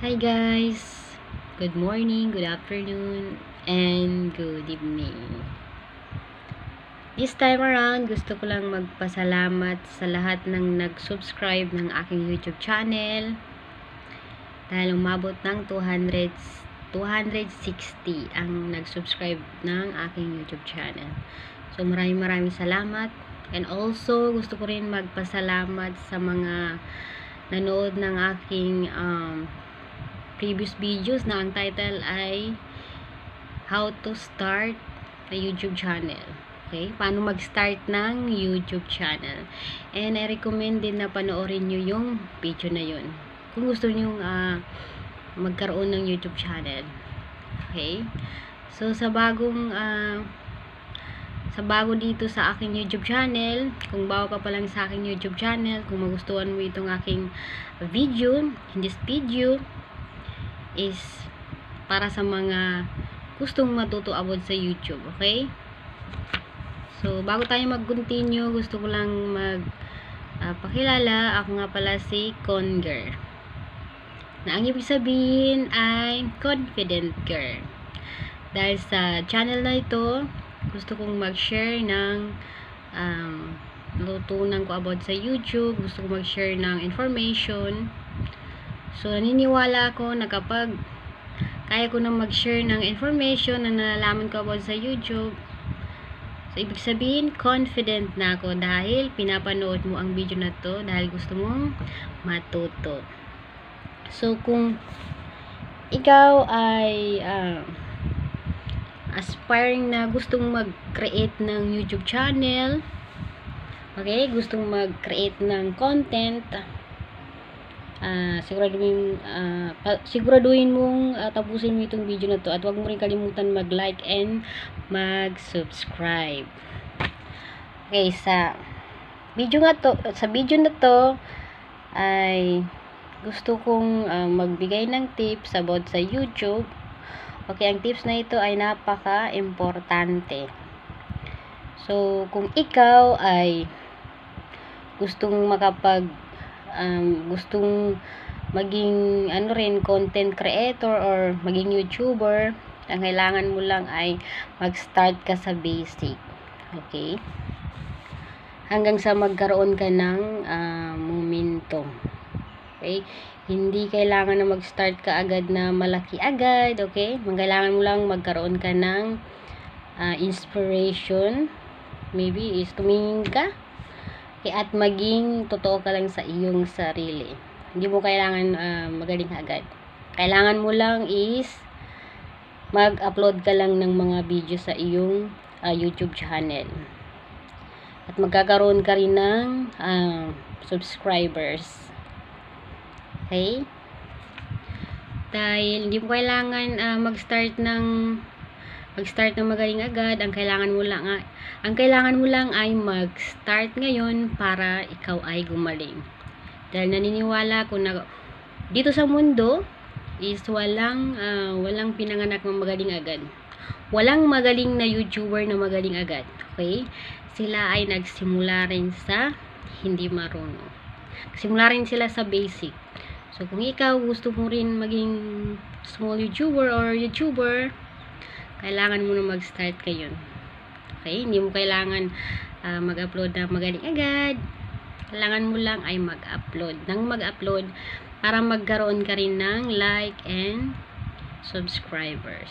Hi guys! Good morning, good afternoon, and good evening. This time around, gusto ko lang magpasalamat sa lahat ng nag-subscribe ng aking YouTube channel dahil umabot ng 260 ang nag-subscribe ng aking YouTube channel. So maraming salamat, and also gusto ko rin magpasalamat sa mga nanood ng aking previous videos na ang title ay How to Start a YouTube Channel. Okay? Paano mag-start ng YouTube channel. And I recommend din na panoorin nyo yung video na yun. Kung gusto nyo magkaroon ng YouTube channel. Okay? So, sa bago dito sa aking YouTube channel, kung bago ka pa lang sa aking YouTube channel, kung magustuhan mo itong aking video, in this video, is para sa mga gustong matuto about sa YouTube, okay? So, bago tayo mag-continue, gusto ko lang pakilala. Ako nga pala si Conger. Na ang ibig sabihin ay confident girl. Dahil sa channel na ito, gusto kong mag-share ng natutunan ko about sa YouTube. Gusto kong mag-share ng information. So, naniniwala ako na kapag kaya ko na mag-share ng information na nalalaman ko about sa YouTube, so, ibig sabihin, confident na ako dahil pinapanood mo ang video na to dahil gusto mong matuto. So, kung ikaw ay aspiring na gustong mag-create ng YouTube channel, okay, gustong mag-create ng content, siguraduhin mong tapusin mo itong video na to, at huwag mo rin kalimutan mag-like and mag-subscribe. Okay, sa video na to ay gusto kong magbigay ng tips about sa YouTube. Okay, ang tips na ito ay napaka-importante. So, kung ikaw ay gustong gustong maging content creator or maging YouTuber, ang kailangan mo lang ay mag-start ka sa basic. Okay? Hanggang sa magkaroon ka ng momentum. Okay? Hindi kailangan na mag-start ka agad na malaki agad. Okay? Kailangan mo lang magkaroon ka ng inspiration. Maybe is tumingin ka at maging totoo ka lang sa iyong sarili. Hindi mo kailangan magaling agad. Kailangan mo lang is mag-upload ka lang ng mga video sa iyong YouTube channel. At magkakaroon ka rin ng subscribers. Okay? Dahil hindi mo kailangan mag-start ng magaling agad. Ang kailangan mo lang ay mag-start ngayon para ikaw ay gumaling. Dahil naniniwala ko na dito sa mundo is walang pinanganak ng magaling agad. Walang magaling na YouTuber na magaling agad. Okay? Sila ay nagsimula rin sa hindi marunong. Nagsimula rin sila sa basic. So, kung ikaw gusto mo rin maging small YouTuber or YouTuber, kailangan mo na mag-start ngayon. Okay? Hindi mo kailangan mag-upload na magaling agad. Kailangan mo lang ay mag-upload para magkaroon ka rin ng like and subscribers.